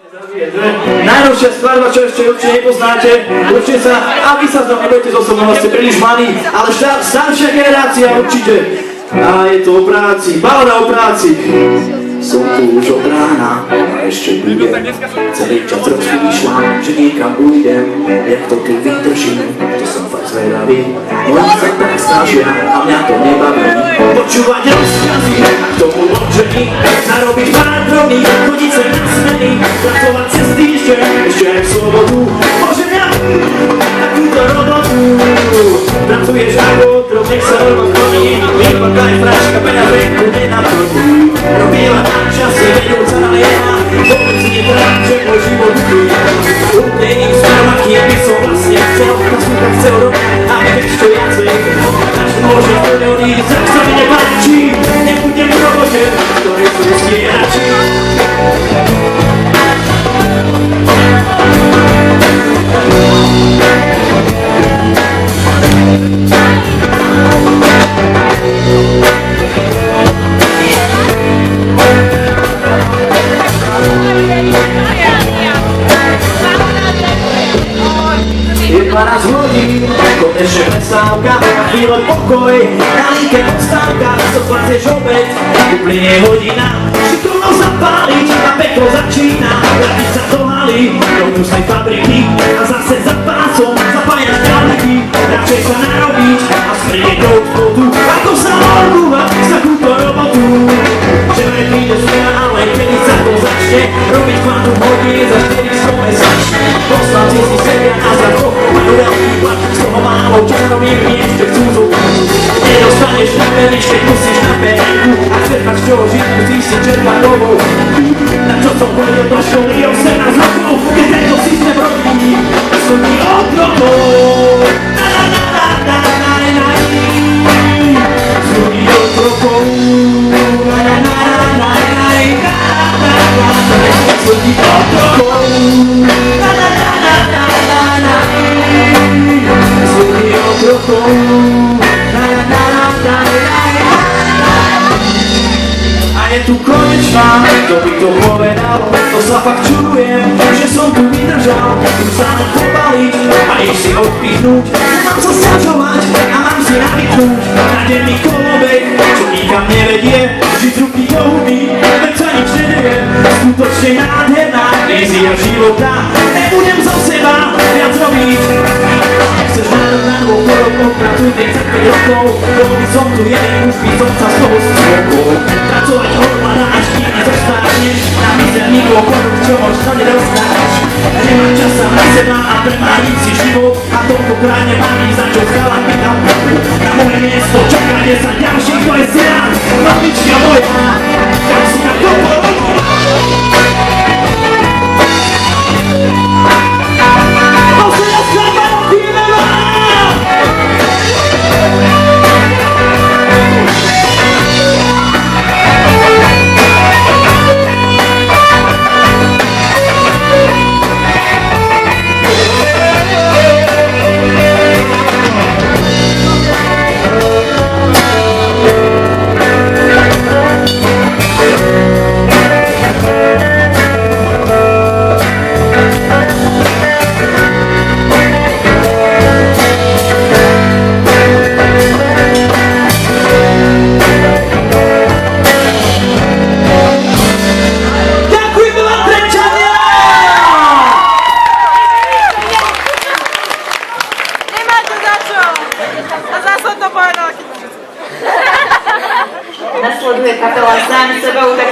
Najnovšia skladba, čo ešte určite nepoznáte, určite sa, a vy sa tam nebudete so mnou, ste príliš mladí, ale staršia generácia určite. A je to o práci, balada o práci. Som tu už od rána a ešte budem. Celý čas rozmýšľam, že niekam ujdem. Jak to tu vydržím, to som fakt zvedavý. Len sa tak snažia a mňa to nebaví. Počúvať rozkazy a k tomu odžení. Narobiť pár drobných, chodiť sa na smeny. Pracovať cez týždeň, ešte aj v slobodu. Môžem ja takúto robotu. Pracuješ ako otrok, nech sa rovno chodí. Výpadka je fraška, peňaze, kude na trhu. Robila tam časy, vedúca na jedna. Vôbec si netrám, že môj život uklíja. Úplne iným smerom, aký ja by som vlastne chcel. Na súkach chcel robiť a my ešte viacej. Každý môže odísť, ak sa mi nepáči. Nebudem v robote, ktorý sú stierači. Je 12 hodín, konečne prestávka, chvíľa pokoj, na linke odstávka, zoplacieš obed, uplynie hodina, šikovno zapáliť a peklo začína, vrátiť sa do haly, do hnusnej fabriky a zase za pásom zapájaš ďalky, radšej sa narobiť a sprieť do spodu, ako sa odbúvať za túto robotu. Že len príde smena, ale kedy sa to začne, robiť kvantum hodín za 400 mesačne, poslanci si sedia a za to majú veľký plat, z toho málo čarových miest, že chcú zobrať. Nedostaneš na perničke, musíš na perničku, a chceš mať z čoho žiť, musíš si čerpať novou. Na čo som chodil do školy 18 rokov, keď tento systém robí, som ti otrokov. Som ti otrokov. Som ti otrokov. A je tu konečná, kto by to povedal, to sa fakt čudujem, že som tu vydržal, tu sa len pobaliť a ísť si odpichnúť. Mám sa sťažovať a mám si navyknúť na denný kolobek, čo nikam nevedie, žiť ruky do huby, veď sa nič nedeje. Skutočne nádherná vízia života, nebudem za seba viac robiť. Chceš na novou chorobou, pracuj 35 rokov, bol by som tu jeden, už by som sa z toho spokol. Pracovať hormana, až kým nezostaneš, na mizerný dôchodok, čo možno nedostaneš. Nemám čas sám na seba a premániť si život, a toľkokrát nemám ísť, za čo chala pýtam. Na moje miesto čaká 10 ďalších, to je sila, mamička moja, kam si na to porobila. Nasleduje kapela Sám sebou, tak